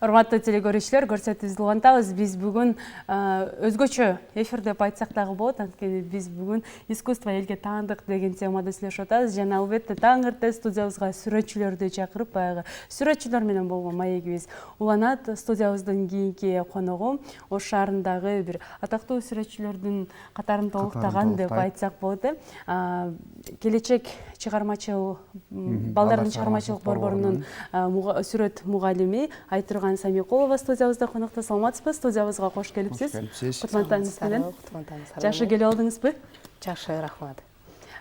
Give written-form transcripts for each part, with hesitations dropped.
Урматтуу телекөрүүчүлөр, көрсөтүүбүздү улантабыз. Биз бүгүн өзгөчө эфир деп айтсак дагы болот. Анткени биз бүгүн искусство элге таандык деген темада сүйлөшүп атабыз. Жана албетте таң эрте студиябызга сүрөтчүлөрдү чакырып, баягы сүрөтчүлөр менен болгон маегибиз уланат. Студиябыздын кийинки коногу Ош шаарындагы бир атактуу сүрөтчүлөрдүн катарын толуктаган деп айтсак болот. Келечек чыгармачыл балдардын чыгармачылык борборунун сүрөт мугалими Айтурган Самикулова студиябызда конокто. Саламатсызбы? Студиябызга кош келипсиз. Кутмантаңыз менен. Жакшы келип алдыңызбы? Жакшы, рахмат.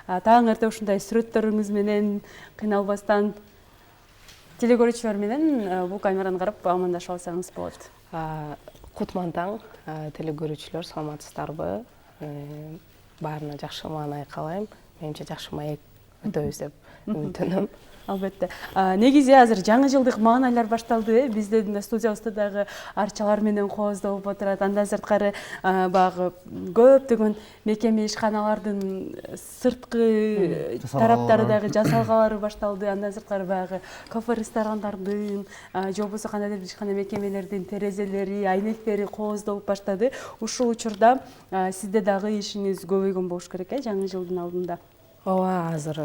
Таң эрте ушундай сүрөттөрүңүз менен кыйналбастан телекөрүүчүлөр менен бул камераны карап амандашып алсаңыз болот. Кутмантаң телекөрүүчүлөр, саламатсыздарбы? Баарына жакшы маанай каалайм. Менимче жакшы маек өтөбүз деп үмүттөнөм. Албетте. Негизи азыр жаңы жылдык маанайлар башталды. Биздин студиябызда дагы арчалар менен кооздолуп отурат. Андан сырткары баягы көптөгөн мекеме ишканалардын сырткы тараптары дагы жасалгалары башталды. Андан сырткары баягы кафе ресторандардын же болбосо кандайдыр бир ишкана мекемелердин терезелери, айнектери кооздолуп баштады. Ушул учурда сизде дагы ишиңиз көбөйгөн болуш керек, жаңы жылдын алдында. Ооба, азыр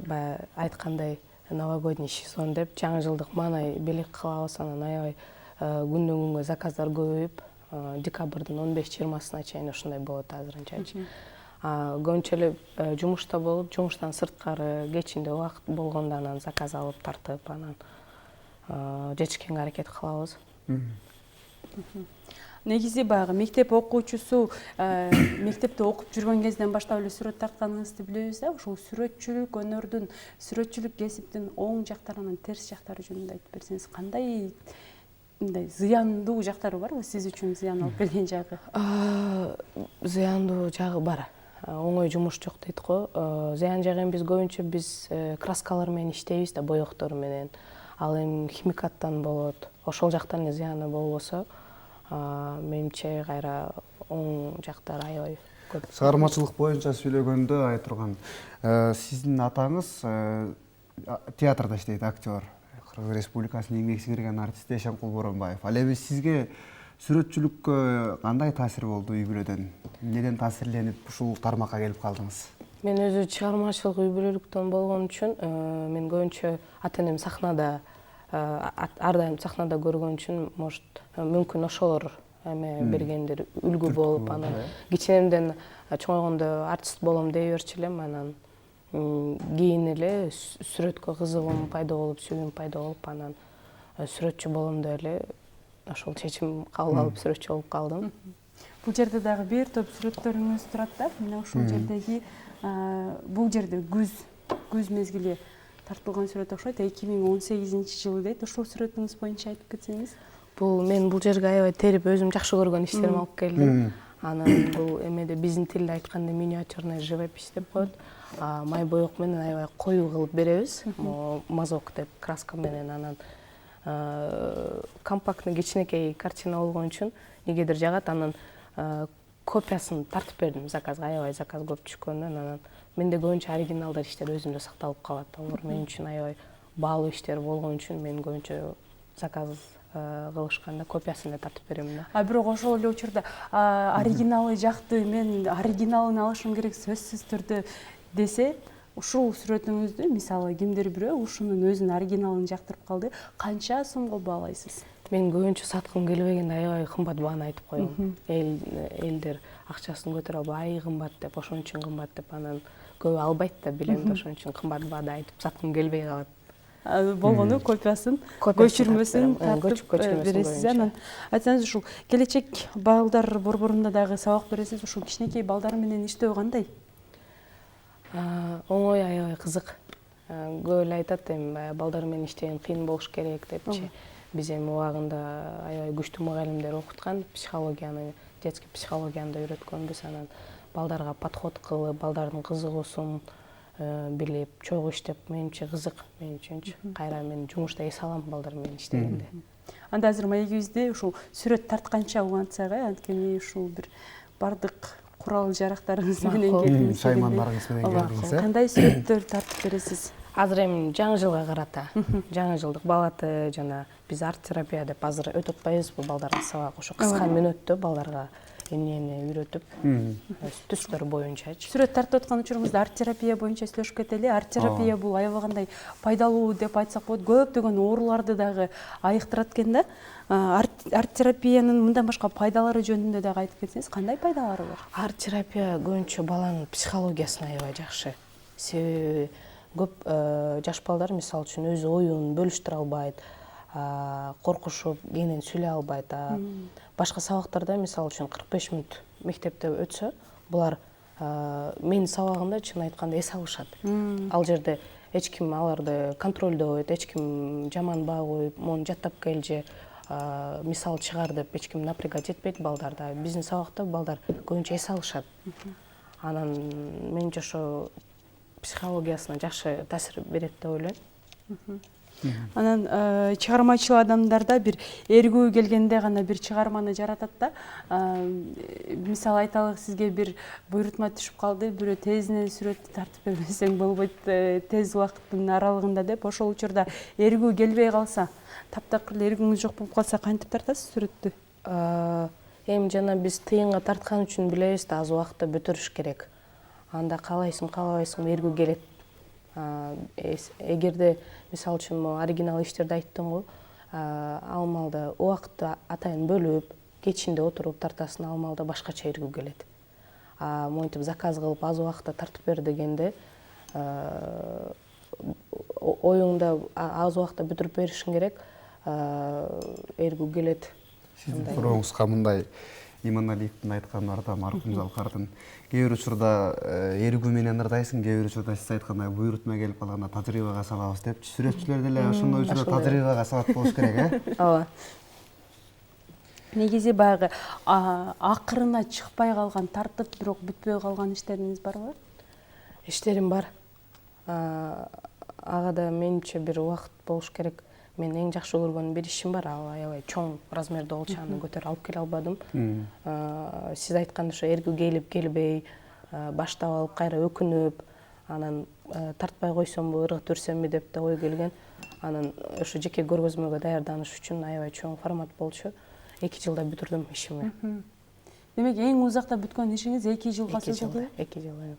баягы айткандай новогодний сезон деп жаңы жылдык маанай белек кылабыз. Анан аябай күндөн күнгө заказдар көбөйүп, декабрдын 15-20-сына чейин ушундай болот азырынчачы. Көбүнчө эле жумушта болуп, жумуштан сырткары кечинде убакыт болгондо анан заказ алып тартып, анан жетишкенге аракет кылабыз. Негизи баягы мектеп окуучусу мектепте окуп жүргөн кезден баштап эле сүрөт тартканыңызды билебиз да. Ушул сүрөтчүлүк өнөрдүн, сүрөтчүлүк кесиптин оң жактары менен терс жактары жөнүндө айтып берсеңиз, кандай мындай зыяндуу жактары барбы сиз үчүн зыян алып келген жагы? Зыяндуу жагы бар. Оңой жумуш жок дейт го. Зыян жагы биз көбүнчө краскалар менен иштейбиз да, боектор менен. Ал эми химикаттан болот. Ошол жактан зыяны болбосо, менимче кайра оң жактары аябай көп. Чыгармачылык боюнча сүйлөгөндө Айтурган, сиздин атаңыз театрда иштейт, актер, Кыргыз Республикасынын эмгек сиңирген артисти Эшенкул Боронбаев. Ал эми сизге сүрөтчүлүккө кандай таасир болду үй бүлөдөн? Эмнеден таасирленип ушул тармакка келип калдыңыз? Мен өзү чыгармачылык үй бүлөлүктөн болгон үчүн, мен көбүнчө ата-энем сахнада, ар дайым сахнада көргөн үчүн, может, мүмкүн ошолор эме бергендир, үлгү болуп, анан кичинемден чоңойгондо артист болом дей берчү элем, анан кийин эле сүрөткө кызыгуум пайда болуп, сүйүүм пайда болуп, анан сүрөтчү болом деп эле ошол чечим кабыл алып сүрөтчү болуп калдым. Бул жерде дагы бир топ сүрөттөрүңүз турат да. Мына ушул жердеги бул жерде күз мезгили тартылган сүрөт окшойт. 2018-жылы дейт. Ушул сүрөтүңүз боюнча айтып кетсеңиз. Мен бул жерге аябай терип, өзүм жакшы көргөн иштеримди алып келдим. Анан бул эмеде биздин тилде айтканда миниатюрный живопись деп коет. Май боек менен аябай коюу кылып беребиз. Мазок деп краска менен, анан компактный кичинекей картина болгон үчүн негедир жагат. Анан копиясын тартып бердим заказга, аябай заказ көп түшкөндөн. Анан менде көбүнчө оригиналдар иштер өзүмдө сакталып калат. Алар мен үчүн аябай баалуу иштер болгон үчүн мен көбүнчө заказ кылышканда копиясын эле тартып берем да. Бирок ошол эле учурда оригиналы жакты, мен оригиналын алышым керек сөзсүз түрдө десе, ушул сүрөтүңүздү мисалы кимдир бирөө ушунун өзүнүн оригиналын жактырып калды, канча сомго баалайсыз? Мен көбүнчө саткым келбегенде аябай кымбат бааны айтып коем. Элдер акчасын көтөрө албай, кымбат деп, ошон үчүн кымбат деп, анан көбү албайт да, билем да, ошон үчүн кымбат баада айтып саткым келбей калат. Болгону копиясын, көчүрмөсүн тартып бересиз. Анан айтсаңыз, ушул келечек балдар борборунда дагы сабак бересиз. Ушул кичинекей балдар менен иштөө кандай? Оңой, аябай кызык. Көп эле айтат, эми балдар менен иштеген кыйын болуш керек депчи. Биз эми убагында аябай күчтүү мугалимдер окуткан, психологияны, детский психологияны да үйрөткөнбүз. Анан балдарга подход кылып, балдардын кызыгуусун билип, чогуу иштеп, менимче кызык мен үчүнчү. Кайра мен жумушта эс алам балдар менен иштегенде. Анда азыр маегибизде ушул сүрөт тартканча улантсак, анткени ушул бир бардык курал жарактарыңыз менен келдиңиз. Шаймандарыңыз менен келдиңиз. Кандай сүрөттөр тартып бересиз? азыр эми жаңы жылга карата жаңы жылдык балаты жана биз арт терапия деп азыр өтүп атпайбызбы балдарга сабак, ошо кыска мүнөттө балдарга эмнени үйрөтүп түстөр боюнчачы. Сүрөт тартып аткан учурубузда арт терапия боюнча сүйлөшүп кетели. Арт терапия бул аябагандай пайдалуу деп айтсак болот. Көптөгөн ооруларды дагы айыктырат экен да. Арт терапиянын мындан башка пайдалары жөнүндө дагы айтып кетсеңиз, кандай пайдалары бар? Арт терапия көбүнчө баланын психологиясына аябай жакшы. Себеби көп жаш балдар мисалы үчүн өз оюн бөлүштүрө албайт, коркушуп кенен сүйлөй албайт. Башка сабактарда мисалы үчүн 45 мүнөт мектепте өтсө, булар менин сабагымда чын айтканда эс алышат. Ал жерде эч ким аларды контролдобойт, эч ким жаман баа коюп, мону жаттап кел же мисал чыгар деп эч ким напрягать этпейт балдарда. Биздин сабакта балдар көбүнчө эс алышат. Анан менимче ошо психологиясына жакшы таасир берет деп ойлойм. Анан чыгармачыл адамдарда бир эргүү келгенде гана бир чыгарманы жаратат да. Мисалы айталык, сизге бир буйрутма түшүп калды, бирөө тезинен сүрөттү тартып бербесең болбойт тез убакыттын аралыгында деп, ошол учурда эргүү келбей калса, таптакыр эргүүңүз жок болуп калса кантип тартасыз сүрөттү? Эми жана биз тыйынга тарткан үчүн билебиз да, аз убакытта бүтүрүш керек. Анда каалайсың, каалабайсың эргүү келет. Эгерде мисалы үчүн оригинал иштерди айттым го, ал маалда убакытты атайын бөлүп, кечинде отуруп тартасың, ал маалда башкача эргүү келет. Монтип заказ кылып аз убакытта тартып бер дегенде оюңда аз убакытта бүтүрүп беришиң керек, эргүү келет. Сиздин сурооңузга мындай Иманалиевдин айтканы бар да, маркум Залкардын. Кээ бир учурда эргүү менен ырдайсың, кээ бир учурда сиз айткандай буйрутма келип калганда тажрыйбага салабыз деп, сүрөтчүлөр деле ошондой учурда тажрыйбага салат болуш керек, Ооба. Негизи баягы акырына чыкпай калган, тартып бирок бүтпөй калган иштериңиз барбы? Иштерим бар. Ага да менимче бир убакыт болуш керек. Мен эң жакшы көргөн бир ишим бар, ал аябай чоң размерде болчу, аны көтөрүп алып келе албадым. Сиз айткандай ошо эргүү келип келбей, баштап алып кайра өкүнүп, анан тартпай койсомбу, ыргытып берсемби деп да ой келген. Анан ошо жеке көргөзмөгө даярданыш үчүн аябай чоң формат болчу. 2 жылда бүтүрдүм ишимди. Демек, эң узакта бүткөн ишиңиз 2 жылга созулду. 2 жыл.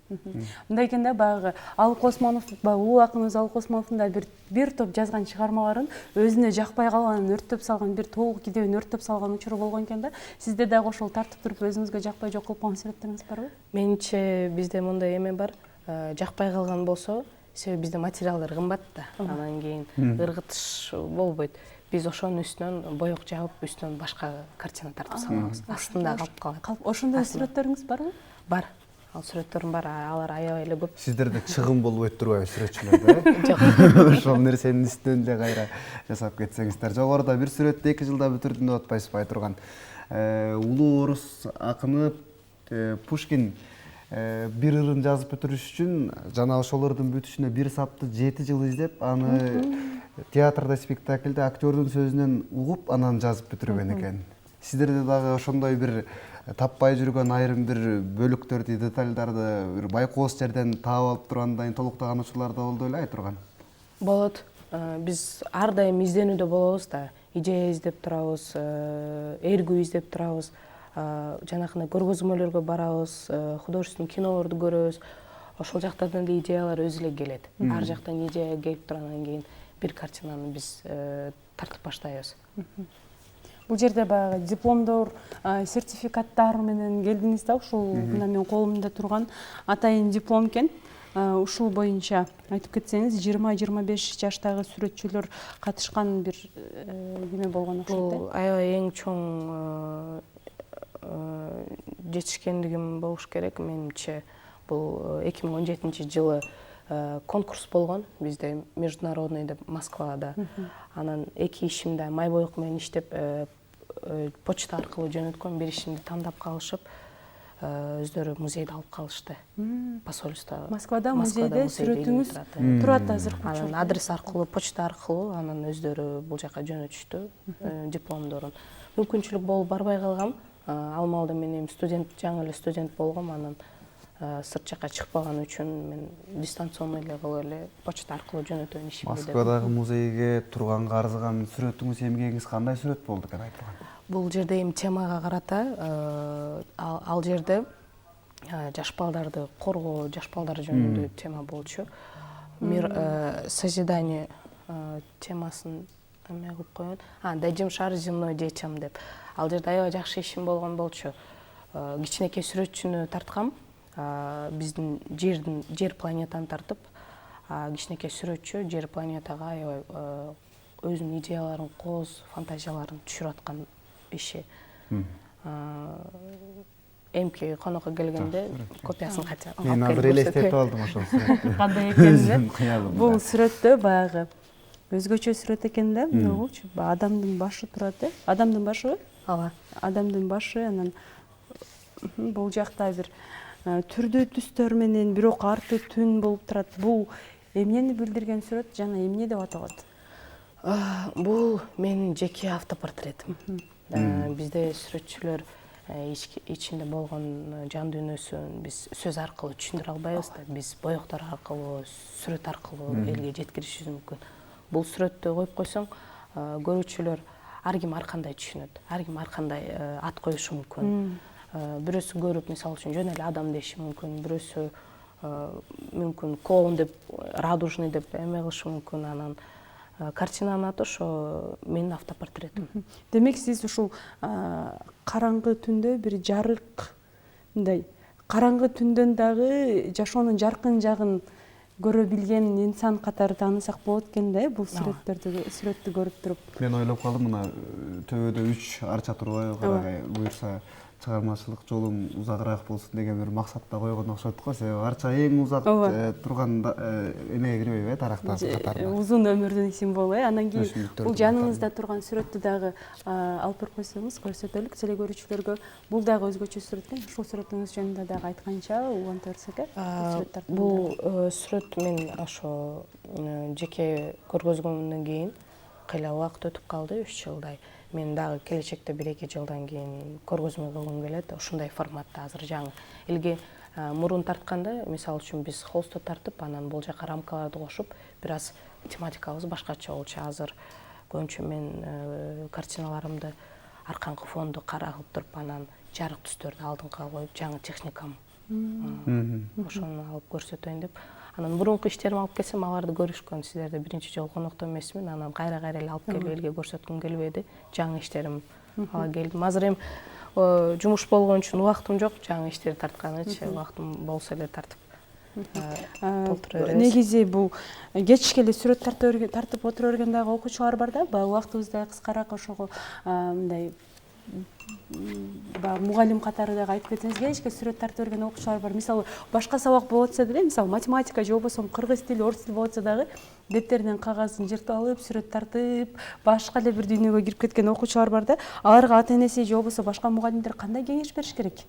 Мындай экен да, баягы Алык Осмонов, улуу акыныбыз Алык Осмоновдун да бир топ жазган чыгармаларын өзүнө жакпай калганын өрттөп салган, бир толук китебин өрттөп салган учуру болгон экен да. Сизде дагы ошол тартып туруп өзүңүзгө жакпай жок кылып калган сүрөттериңиз барбы? Менимче бизде мындай эме бар, жакпай калган болсо, себеби бизде материалдар кымбат да. Анан кийин ыргытыш болбойт. Биз ошонун үстүнөн боек жабып, үстүнөн башка картина тартып салабыз. Астында калып калат. Ошондой сүрөттериңиз барбы? Бар. Ал сүрөттерим бар, алар аябай эле көп. Сиздерде чыгым болбойт турбайбы сүрөтчүлөрдө? Жок. Ошол нерсенин үстүнөн эле кайра жасап кетсеңиздер. Жогоруда бир сүрөттү 2 жылда бүтүрдүм деп атпайсызбы Айтурган? Улуу орус акыны Пушкин бир ырын жазып бүтүрүш үчүн жана ошолордун бүтүшүнө бир сапты 7 жыл издеп, аны театрда, спектакльде актёрдун сөзүнөн угуп, анан жазып бүтүргөн экен. Сиздерде дагы ошондой бир таппай жүргөн айрым бир бөлүктөрдү, детальдарды бир байкоос жерден таап алып тургандай толуктаган учурлар да болду эле Айтурган? Болот. Биз ар дайым изденүүдө болобуз да. Идея издеп турабыз, эргүү издеп турабыз. Жанакындай көргөзмөлөргө барабыз, художественный кинолорду көрөбүз. Ошол жактардан эле идеялар өзү эле келет. Ар жактан идея келип турандан кийин бир картинаны биз тартып баштайбыз. Бул жерде баягы дипломдор, сертификаттар менен келдиңиз да, ушул мына менин колумда турган атайын диплом экен. Ушул боюнча айтып кетсеңиз, 20-25 жаштагы сүрөтчүлөр катышкан бир неме болгон окшойт. Бул аябай эң чоң жетишкендигим болуш керек менимче. Бул 2017-жылы конкурс болгон бизде международный деп Москвада. Анан 2 ишимде май боек менен иштеп почта аркылуу жөнөткөн бир ишимди тандап калышып, өздөрү музейде алып калышты. Посольство. Москвада музейде сүрөтүңүз турат азыркы учурда. Анан адрес аркылуу, почта аркылуу анан өздөрү бул жака жөнөтүштү дипломдорун. Мүмкүнчүлүк болуп барбай калгам. Ал маалда мен эми студент, жаңы эле студент болгом, анан сырт жакка чыкпаган үчүн мен дистанционный эле кылып эле почта аркылуу жөнөтөйүн ишимди деп. Москвадагы музейге турганга арзыган сүрөтүңүз эмгегиңиз кандай сүрөт болду экен айтылган? Бул жерде эми темага карата ал жерде жаш балдарды коргоо, жаш балдар жөнүндө тема болчу. Мир созидание темасын эме кылып койгон. Дайжим шар земной детям деп. Ал жерде аябай жакшы ишим болгон болчу. Кичинекей сүрөтчүнү тарткам. Биздин жер планетаны тартып, кичинекей сүрөтчү жер планетага аябай өзүнүн идеяларын, кооз фантазияларын түшүрүп аткан иши. Эмки конокко келгенде копиясын кайта алып келип. Мен азыр элестетип алдым ошол сүрөттү. Кандай экен деп. Бул сүрөттө баягы өзгөчө сүрөт экен да, эмне болчу? Адамдын башы турат, адамдын башыбы? Ооба. Адамдын башы, анан бул жакта бир түрдүү түстөр менен, бирок арты түн болуп турат. Бул эмнени билдирген сүрөт жана эмне деп аталат? Бул менин жеке автопортретим. Бизде сүрөтчүлөр ичинде болгон жан дүйнөсүн биз сөз аркылуу түшүндүрө албайбыз да. Биз боектор аркылуу, сүрөт аркылуу элге жеткиришибиз мүмкүн. Бул сүрөттү коюп койсоң, көрүүчүлөр ар ким ар кандай түшүнөт, ар ким ар кандай ат коюшу мүмкүн. Бирөөсү көрүп, мисалы үчүн жөн эле адам деши мүмкүн, бирөөсү мүмкүн клоун деп, радужный деп эме кылышы мүмкүн. Анан картинанын аты ошо менин автопортретим. Демек сиз ушул караңгы түндө бир жарык, мындай караңгы түндөн дагы жашоонун жаркын жагын көрө билген инсан катары таанысак болот экен да, бул сүрөттү көрүп туруп. Мен ойлоп калдым, мына төбөдө 3 арча турбайбы, карагай буюрса чыгармачылык жолум узагыраак болсун деген бир максатта койгон окшойт го. Себеби арча эң узак турган эмеге кирбейби, дарактардын катарына. Узун өмүрдүн символу. Анан кийин бул жаныңызда турган сүрөттү дагы алып берип койсоңуз, көрсөтөлүк телекөрүүчүлөргө. Бул дагы өзгөчө сүрөт экен. Ушул сүрөтүңүз жөнүндө дагы айтканча уланта берсек э? Бул сүрөт мен ошо жеке көргөзгөндөн кийин кыйла убакыт өтүп калды, 3 жылдай. Мен дагы келечекте 1-2 жылдан кийин көргөзмө кылгым келет. Ушундай форматта азыр жаңы. Элге мурун тартканда, мисалы үчүн биз холсту тартып, анан бул жака рамкаларды кошуп, бир аз тематикабыз башкача болчу. Азыр көбүнчө мен картиналарымды аркаңкы фонду кара кылып туруп, анан жарык түстөрдү алдыңга коюп, жаңы техникам ошону алып көрсөтөйүн деп. Анан мурунку иштеримди алып келсем, аларды көрүшкөн. Сиздерде биринчи жолу конокто эмесмин. Анан кайра эле алып келип элге көрсөткүм келбеди. Жаңы иштерим ала келдим. Азыр эми жумуш болгон үчүн убактым жок. Жаңы иштерди тартканычы, убактым болсо эле тартып толтура беребиз. Негизи бул кечке эле сүрөт тартып отура берген дагы окуучулар бар да. Баягы убактыбыз дагы кыскараак, ошого мындай мугалим катары дагы айтып кетсеңиз, кечке сүрөт тартып берген окуучулар бар. Мисалы башка сабак болуп атса деле, мисалы математика же болбосо кыргыз тили, орус тили болуп атса дагы дептерден кагазын жыртып алып, сүрөт тартып, башка эле бир дүйнөгө кирип кеткен окуучулар бар да. Аларга ата энеси же болбосо башка мугалимдер кандай кеңеш бериш керек?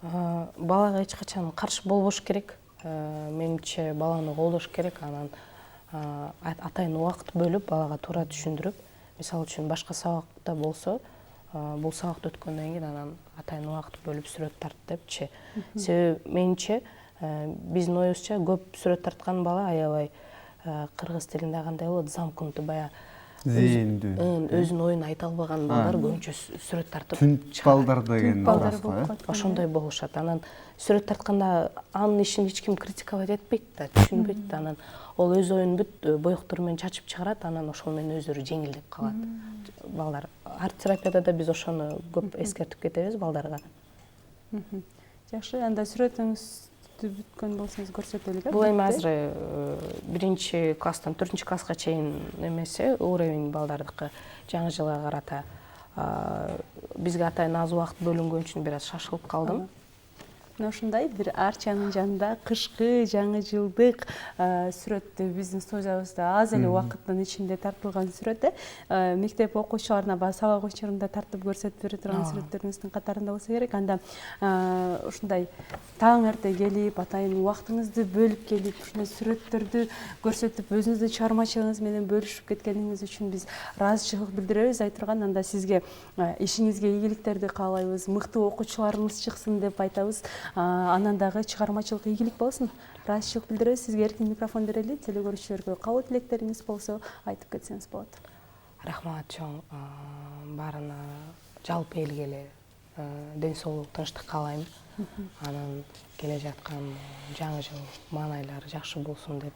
Балага эч качан каршы болбош керек. Менимче баланы колдош керек. Анан атайын убакыт бөлүп, балага туура түшүндүрүп, мисалы үчүн башка сабакта болсо, бул сабакты өткөндөн кийин анан атайын убакыт бөлүп сүрөт тарт депчи. Себеби менимче биздин оюбузча көп сүрөт тарткан бала аябай кыргыз тилинде кандай болот, замкнутый, баягы өзүнүн оюн айта албаган балдар көбүнчө сүрөт тартып балдар деген ошондой болушат. Анан сүрөт тартканда анын ишин эч ким критиковать этпейт да, түшүнбөйт да. Анан ол өз оюн бүт боектор менен чачып чыгарат, анан ошол менен өздөрү жеңилдеп калат. Балдар арт терапияда да биз ошону көп эскертип кетебиз балдарга. Жакшы, анда сүрөтүңүздү бүткөн болсоңуз көрсөтөлүк. Бул эми азыр 1 класстан 4 класска чейин эмеси, уровень балдардыкы. Жаңы жылга карата бизге атайын аз убакыт бөлүнгөн үчүн бир аз шашылып калдым. Ушундай бир арчанын жанында кышкы жаңы жылдык сүрөттү биздин студиябызда аз эле убакыттын ичинде тартылган сүрөт. Мектеп окуучуларына, сабак учурунда тартып көрсөтүп бере турган сүрөттөрүңүздүн катарында болсо керек. Анда ушундай таң эрте келип, атайын убактыңызды бөлүп келип, ушундай сүрөттөрдү көрсөтүп, өзүңүздүн чыгармачылыгыңыз менен бөлүшүп кеткениңиз үчүн биз ыраазычылык билдиребиз. Айтырган анда сизге ишиңизге ийгиликтерди каалайбыз, мыкты окуучуларыңыз чыксын деп айтабыз. анан дагы чыгармачылык ийгилик болсун. Ыраазычылык билдиребиз. Сизге эркин микрофон берели. Теле көрүүчүлөргө кабыл тилектериңиз болсо айтып кетсеңиз болот. Рахмат чоң. Баарына жалпы элге эле ден соолук, тынчтык каалайм. Анан келе жаткан жаңы жыл маанайлары жакшы болсун деп